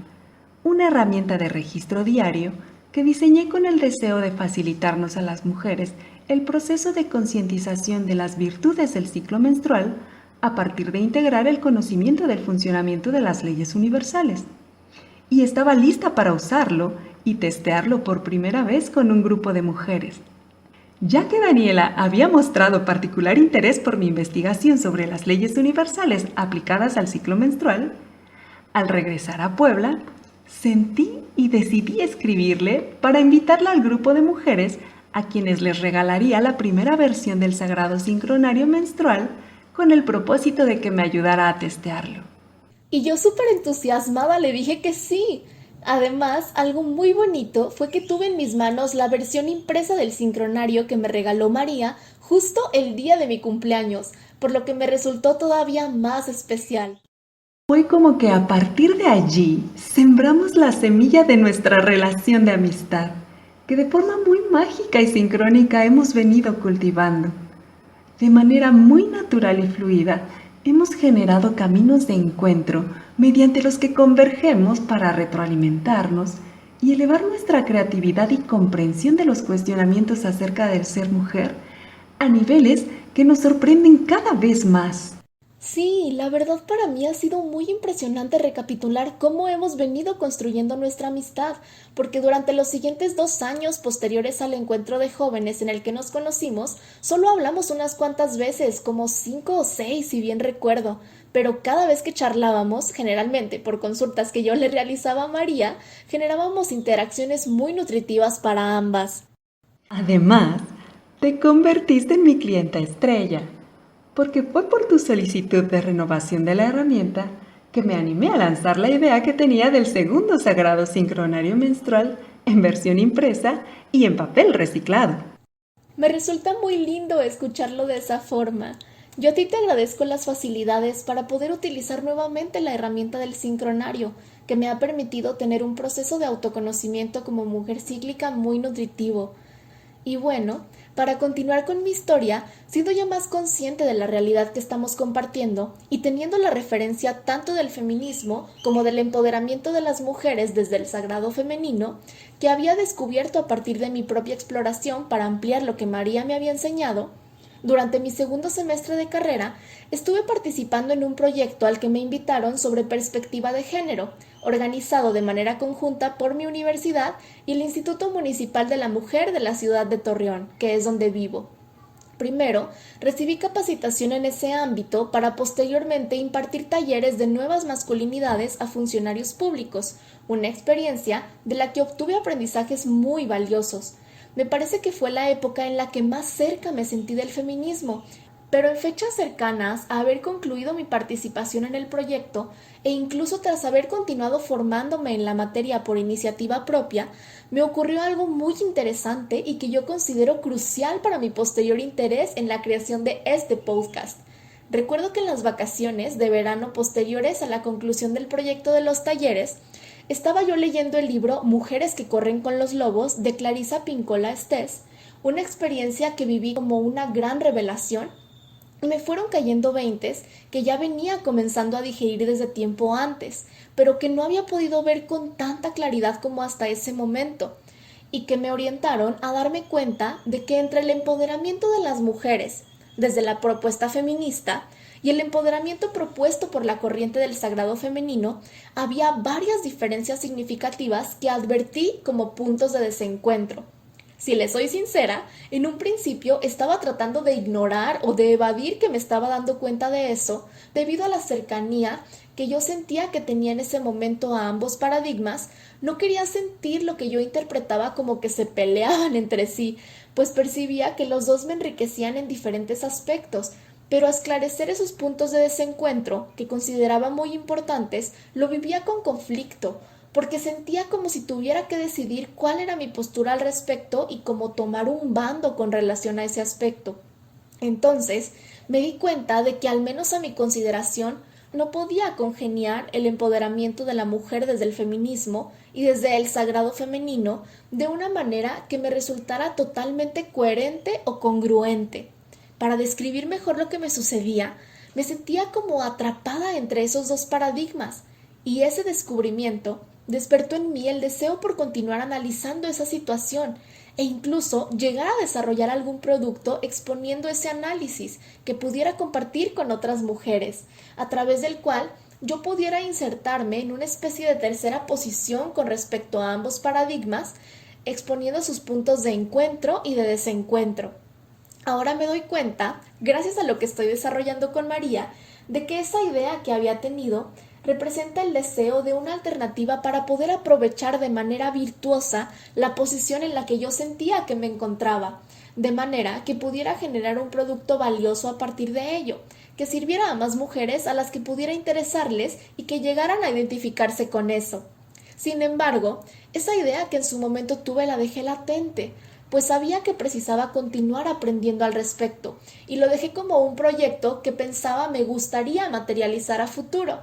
una herramienta de registro diario que diseñé con el deseo de facilitarnos a las mujeres el proceso de concientización de las virtudes del ciclo menstrual a partir de integrar el conocimiento del funcionamiento de las leyes universales. Y estaba lista para usarlo y testearlo por primera vez con un grupo de mujeres. Ya que Daniela había mostrado particular interés por mi investigación sobre las leyes universales aplicadas al ciclo menstrual, al regresar a Puebla, sentí y decidí escribirle para invitarla al grupo de mujeres a quienes les regalaría la primera versión del Sagrado Sincronario Menstrual con el propósito de que me ayudara a testearlo. Y yo súper entusiasmada le dije que sí. Además, algo muy bonito fue que tuve en mis manos la versión impresa del sincronario que me regaló María justo el día de mi cumpleaños, por lo que me resultó todavía más especial. Fue como que a partir de allí sembramos la semilla de nuestra relación de amistad, que de forma muy mágica y sincrónica hemos venido cultivando. De manera muy natural y fluida, hemos generado caminos de encuentro mediante los que convergemos para retroalimentarnos y elevar nuestra creatividad y comprensión de los cuestionamientos acerca del ser mujer a niveles que nos sorprenden cada vez más. Sí, la verdad para mí ha sido muy impresionante recapitular cómo hemos venido construyendo nuestra amistad, porque durante los siguientes 2 años posteriores al encuentro de jóvenes en el que nos conocimos, solo hablamos unas cuantas veces, como 5 o 6 si bien recuerdo, pero cada vez que charlábamos, generalmente por consultas que yo le realizaba a María, generábamos interacciones muy nutritivas para ambas. Además, te convertiste en mi clienta estrella, porque fue por tu solicitud de renovación de la herramienta que me animé a lanzar la idea que tenía del segundo Sagrado Sincronario Menstrual en versión impresa y en papel reciclado. Me resulta muy lindo escucharlo de esa forma. Yo a ti te agradezco las facilidades para poder utilizar nuevamente la herramienta del sincronario, que me ha permitido tener un proceso de autoconocimiento como mujer cíclica muy nutritivo. Y bueno, para continuar con mi historia, siendo ya más consciente de la realidad que estamos compartiendo y teniendo la referencia tanto del feminismo como del empoderamiento de las mujeres desde el sagrado femenino, que había descubierto a partir de mi propia exploración para ampliar lo que María me había enseñado, durante mi segundo semestre de carrera estuve participando en un proyecto al que me invitaron sobre perspectiva de género, organizado de manera conjunta por mi universidad y el Instituto Municipal de la Mujer de la ciudad de Torreón, que es donde vivo. Primero, recibí capacitación en ese ámbito para posteriormente impartir talleres de nuevas masculinidades a funcionarios públicos, una experiencia de la que obtuve aprendizajes muy valiosos. Me parece que fue la época en la que más cerca me sentí del feminismo, pero en fechas cercanas a haber concluido mi participación en el proyecto e incluso tras haber continuado formándome en la materia por iniciativa propia, me ocurrió algo muy interesante y que yo considero crucial para mi posterior interés en la creación de este podcast. Recuerdo que en las vacaciones de verano posteriores a la conclusión del proyecto de los talleres, estaba yo leyendo el libro Mujeres que corren con los lobos de Clarissa Pinkola Estés, una experiencia que viví como una gran revelación, y me fueron cayendo veintes que ya venía comenzando a digerir desde tiempo antes, pero que no había podido ver con tanta claridad como hasta ese momento. y que me orientaron a darme cuenta de que entre el empoderamiento de las mujeres, desde la propuesta feminista, y el empoderamiento propuesto por la corriente del sagrado femenino, había varias diferencias significativas que advertí como puntos de desencuentro. Si les soy sincera, en un principio estaba tratando de ignorar o de evadir que me estaba dando cuenta de eso, debido a la cercanía que yo sentía que tenía en ese momento a ambos paradigmas. No quería sentir lo que yo interpretaba como que se peleaban entre sí, pues percibía que los dos me enriquecían en diferentes aspectos, pero a esclarecer esos puntos de desencuentro, que consideraba muy importantes, lo vivía con conflicto, porque sentía como si tuviera que decidir cuál era mi postura al respecto y cómo tomar un bando con relación a ese aspecto. Entonces, me di cuenta de que al menos a mi consideración no podía congeniar el empoderamiento de la mujer desde el feminismo y desde el sagrado femenino de una manera que me resultara totalmente coherente o congruente. Para describir mejor lo que me sucedía, me sentía como atrapada entre esos dos paradigmas, y ese descubrimiento despertó en mí el deseo por continuar analizando esa situación e incluso llegar a desarrollar algún producto exponiendo ese análisis que pudiera compartir con otras mujeres, a través del cual yo pudiera insertarme en una especie de tercera posición con respecto a ambos paradigmas, exponiendo sus puntos de encuentro y de desencuentro. Ahora me doy cuenta, gracias a lo que estoy desarrollando con María, de que esa idea que había tenido representa el deseo de una alternativa para poder aprovechar de manera virtuosa la posición en la que yo sentía que me encontraba, de manera que pudiera generar un producto valioso a partir de ello, que sirviera a más mujeres a las que pudiera interesarles y que llegaran a identificarse con eso. Sin embargo, esa idea que en su momento tuve la dejé latente, pues sabía que precisaba continuar aprendiendo al respecto, y lo dejé como un proyecto que pensaba me gustaría materializar a futuro.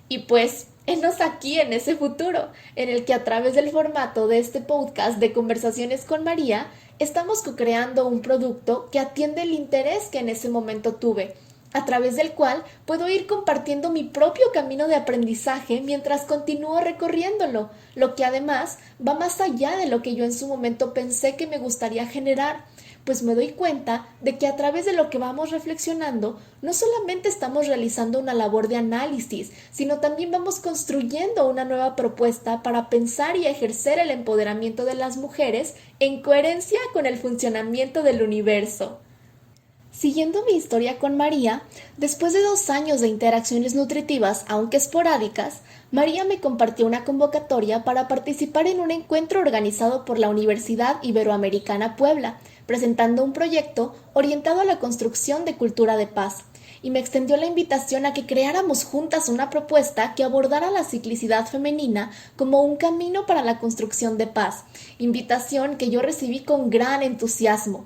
Y pues, henos aquí en ese futuro, en el que a través del formato de este podcast de Conversaciones con María, estamos co-creando un producto que atiende el interés que en ese momento tuve, a través del cual puedo ir compartiendo mi propio camino de aprendizaje mientras continúo recorriéndolo, lo que además va más allá de lo que yo en su momento pensé que me gustaría generar, pues me doy cuenta de que a través de lo que vamos reflexionando, no solamente estamos realizando una labor de análisis, sino también vamos construyendo una nueva propuesta para pensar y ejercer el empoderamiento de las mujeres en coherencia con el funcionamiento del universo. Siguiendo mi historia con María, después de 2 años de interacciones nutritivas, aunque esporádicas, María me compartió una convocatoria para participar en un encuentro organizado por la Universidad Iberoamericana Puebla, presentando un proyecto orientado a la construcción de cultura de paz, y me extendió la invitación a que creáramos juntas una propuesta que abordara la ciclicidad femenina como un camino para la construcción de paz, invitación que yo recibí con gran entusiasmo.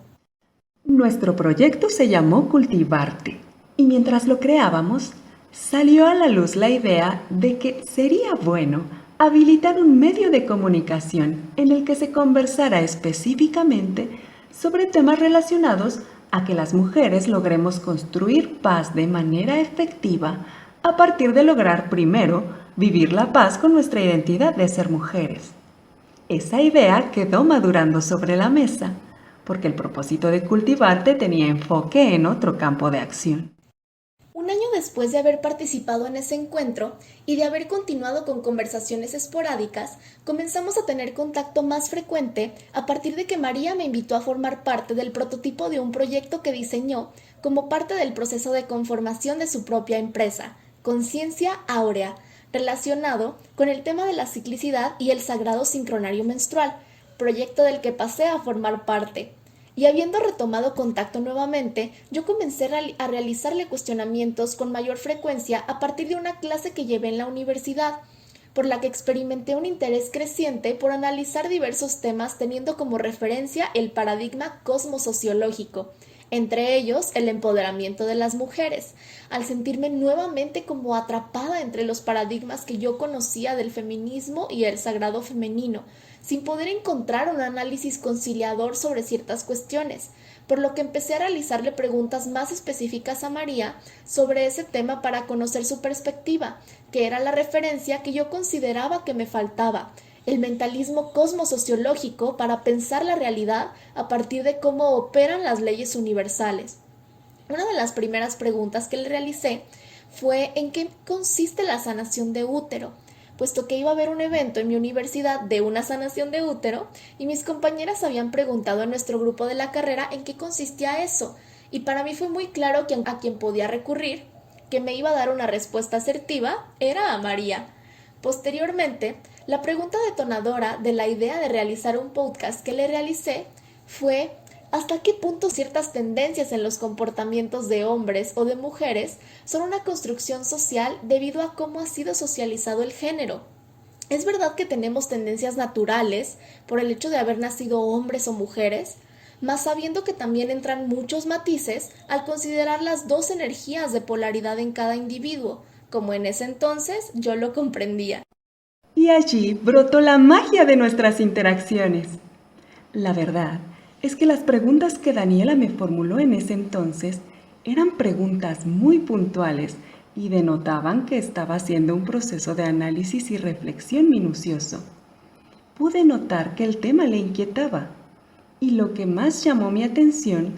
Nuestro proyecto se llamó Cultivarte, y mientras lo creábamos, salió a la luz la idea de que sería bueno habilitar un medio de comunicación en el que se conversara específicamente sobre temas relacionados a que las mujeres logremos construir paz de manera efectiva a partir de lograr primero vivir la paz con nuestra identidad de ser mujeres. Esa idea quedó madurando sobre la mesa, porque el propósito de Cultivarte tenía enfoque en otro campo de acción. Un año después de haber participado en ese encuentro y de haber continuado con conversaciones esporádicas, comenzamos a tener contacto más frecuente a partir de que María me invitó a formar parte del prototipo de un proyecto que diseñó como parte del proceso de conformación de su propia empresa, Conciencia Áurea, relacionado con el tema de la ciclicidad y el sagrado sincronario menstrual, proyecto del que pasé a formar parte. Y habiendo retomado contacto nuevamente, yo comencé a realizarle cuestionamientos con mayor frecuencia a partir de una clase que llevé en la universidad, por la que experimenté un interés creciente por analizar diversos temas teniendo como referencia el paradigma cosmosociológico, entre ellos el empoderamiento de las mujeres, al sentirme nuevamente como atrapada entre los paradigmas que yo conocía del feminismo y el sagrado femenino, sin poder encontrar un análisis conciliador sobre ciertas cuestiones, por lo que empecé a realizarle preguntas más específicas a María sobre ese tema para conocer su perspectiva, que era la referencia que yo consideraba que me faltaba, el mentalismo cosmosociológico para pensar la realidad a partir de cómo operan las leyes universales. Una de las primeras preguntas que le realicé fue en qué consiste la sanación de útero, puesto que iba a haber un evento en mi universidad de una sanación de útero y mis compañeras habían preguntado en nuestro grupo de la carrera en qué consistía eso, y para mí fue muy claro que a quien podía recurrir, que me iba a dar una respuesta asertiva, era a María. Posteriormente, la pregunta detonadora de la idea de realizar un podcast que le realicé fue ¿hasta qué punto ciertas tendencias en los comportamientos de hombres o de mujeres son una construcción social debido a cómo ha sido socializado el género? ¿Es verdad que tenemos tendencias naturales por el hecho de haber nacido hombres o mujeres? Mas sabiendo que también entran muchos matices al considerar las dos energías de polaridad en cada individuo, como en ese entonces yo lo comprendía. Y allí brotó la magia de nuestras interacciones. La verdad es que las preguntas que Daniela me formuló en ese entonces eran preguntas muy puntuales y denotaban que estaba haciendo un proceso de análisis y reflexión minucioso. Pude notar que el tema le inquietaba, y lo que más llamó mi atención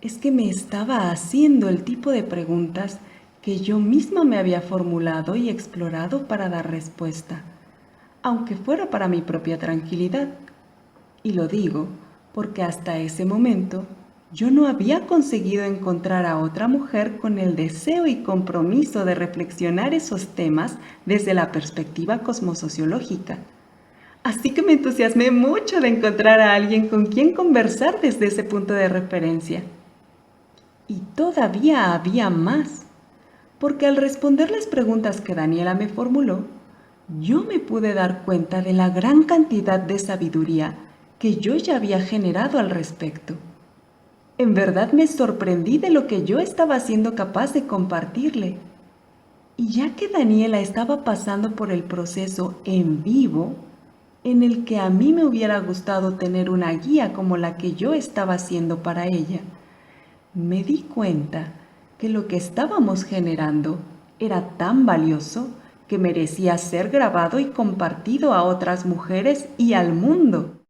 es que me estaba haciendo el tipo de preguntas que yo misma me había formulado y explorado para dar respuesta, aunque fuera para mi propia tranquilidad. Y lo digo porque hasta ese momento yo no había conseguido encontrar a otra mujer con el deseo y compromiso de reflexionar esos temas desde la perspectiva cosmosociológica. Así que me entusiasmé mucho de encontrar a alguien con quien conversar desde ese punto de referencia. Y todavía había más, porque al responder las preguntas que Daniela me formuló, yo me pude dar cuenta de la gran cantidad de sabiduría que yo ya había generado al respecto. En verdad me sorprendí de lo que yo estaba siendo capaz de compartirle. Y ya que Daniela estaba pasando por el proceso en vivo, en el que a mí me hubiera gustado tener una guía como la que yo estaba haciendo para ella, me di cuenta que lo que estábamos generando era tan valioso que merecía ser grabado y compartido a otras mujeres y al mundo.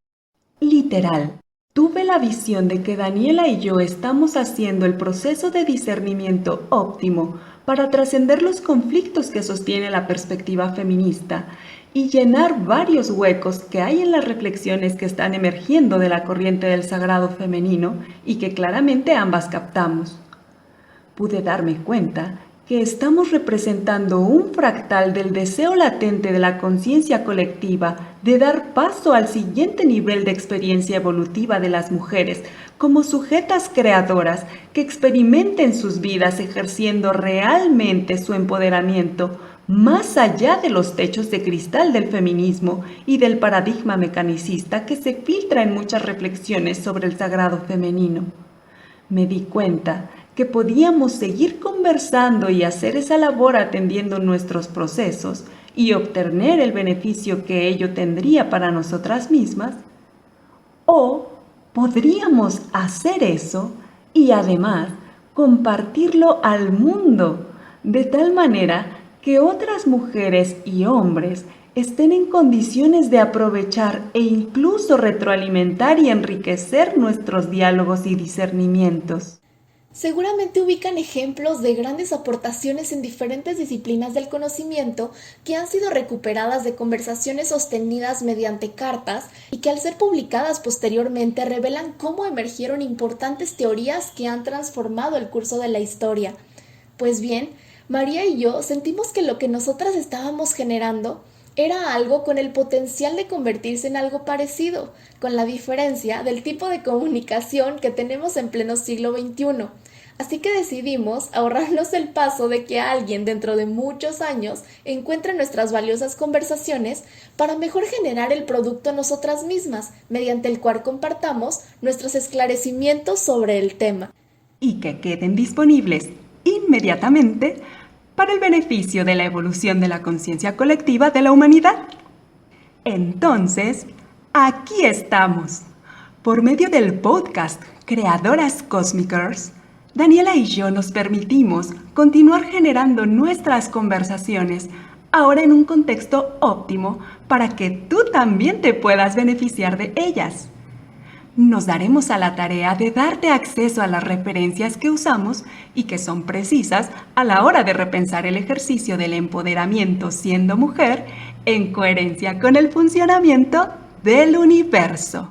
Literal, tuve la visión de que Daniela y yo estamos haciendo el proceso de discernimiento óptimo para trascender los conflictos que sostiene la perspectiva feminista y llenar varios huecos que hay en las reflexiones que están emergiendo de la corriente del sagrado femenino y que claramente ambas captamos. Pude darme cuenta que estamos representando un fractal del deseo latente de la conciencia colectiva de dar paso al siguiente nivel de experiencia evolutiva de las mujeres como sujetas creadoras que experimenten sus vidas ejerciendo realmente su empoderamiento más allá de los techos de cristal del feminismo y del paradigma mecanicista que se filtra en muchas reflexiones sobre el sagrado femenino. Me di cuenta que podíamos seguir conversando y hacer esa labor atendiendo nuestros procesos y obtener el beneficio que ello tendría para nosotras mismas, o podríamos hacer eso y además compartirlo al mundo de tal manera que otras mujeres y hombres estén en condiciones de aprovechar e incluso retroalimentar y enriquecer nuestros diálogos y discernimientos. Seguramente ubican ejemplos de grandes aportaciones en diferentes disciplinas del conocimiento que han sido recuperadas de conversaciones sostenidas mediante cartas y que al ser publicadas posteriormente revelan cómo emergieron importantes teorías que han transformado el curso de la historia. Pues bien, María y yo sentimos que lo que nosotras estábamos generando era algo con el potencial de convertirse en algo parecido, con la diferencia del tipo de comunicación que tenemos en pleno siglo XXI. Así que decidimos ahorrarnos el paso de que alguien dentro de muchos años encuentre nuestras valiosas conversaciones para mejor generar el producto nosotras mismas, mediante el cual compartamos nuestros esclarecimientos sobre el tema. Y que queden disponibles inmediatamente para el beneficio de la evolución de la conciencia colectiva de la humanidad. Entonces, aquí estamos. Por medio del podcast Creadoras Cósmicas, Daniela y yo nos permitimos continuar generando nuestras conversaciones ahora en un contexto óptimo para que tú también te puedas beneficiar de ellas. Nos daremos a la tarea de darte acceso a las referencias que usamos y que son precisas a la hora de repensar el ejercicio del empoderamiento siendo mujer en coherencia con el funcionamiento del universo.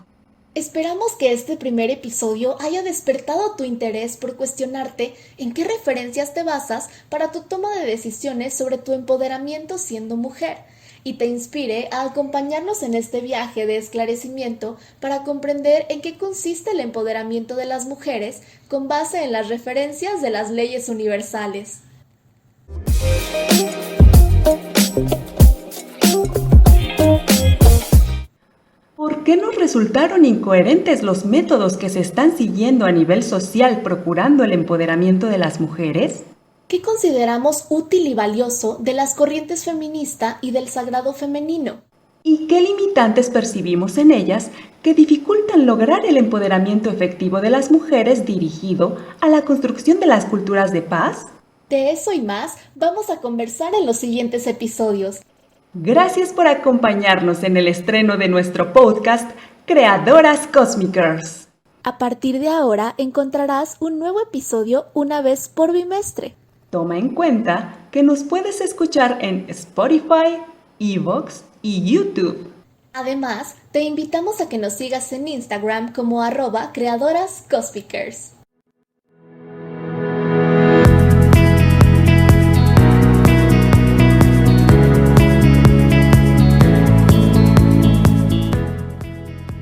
Esperamos que este primer episodio haya despertado tu interés por cuestionarte en qué referencias te basas para tu toma de decisiones sobre tu empoderamiento siendo mujer y te inspire a acompañarnos en este viaje de esclarecimiento para comprender en qué consiste el empoderamiento de las mujeres con base en las referencias de las leyes universales. ¿Por qué nos resultaron incoherentes los métodos que se están siguiendo a nivel social procurando el empoderamiento de las mujeres? ¿Qué consideramos útil y valioso de las corrientes feminista y del sagrado femenino? ¿Y qué limitantes percibimos en ellas que dificultan lograr el empoderamiento efectivo de las mujeres dirigido a la construcción de las culturas de paz? De eso y más vamos a conversar en los siguientes episodios. Gracias por acompañarnos en el estreno de nuestro podcast Creadoras Cósmicas. A partir de ahora encontrarás un nuevo episodio una vez por bimestre. Toma en cuenta que nos puedes escuchar en Spotify, iVoox y YouTube. Además, te invitamos a que nos sigas en Instagram como @creadorascosmicers.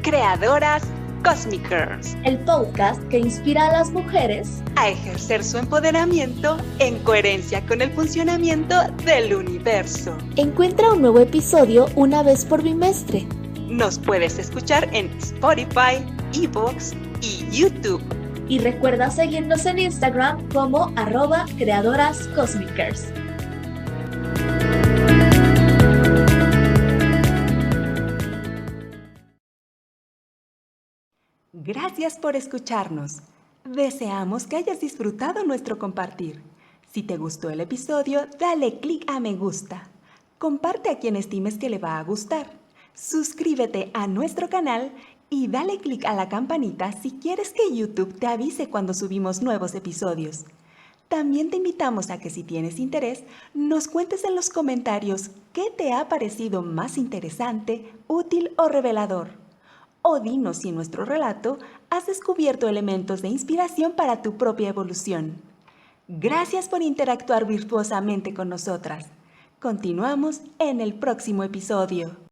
Creadoras Cósmicas. El podcast que inspira a las mujeres A ejercer su empoderamiento en coherencia con el funcionamiento del universo. Encuentra un nuevo episodio una vez por bimestre. Nos puedes escuchar en Spotify, iVoox y YouTube. y recuerda seguirnos en Instagram como @creadorascosmicers. Gracias por escucharnos. Deseamos que hayas disfrutado nuestro compartir. Si te gustó el episodio, dale clic a me gusta. Comparte a quien estimes que le va a gustar. Suscríbete a nuestro canal y dale clic a la campanita si quieres que YouTube te avise cuando subimos nuevos episodios. También te invitamos a que si tienes interés, nos cuentes en los comentarios qué te ha parecido más interesante, útil o revelador. O dinos si en nuestro relato has descubierto elementos de inspiración para tu propia evolución. Gracias por interactuar virtuosamente con nosotras. Continuamos en el próximo episodio.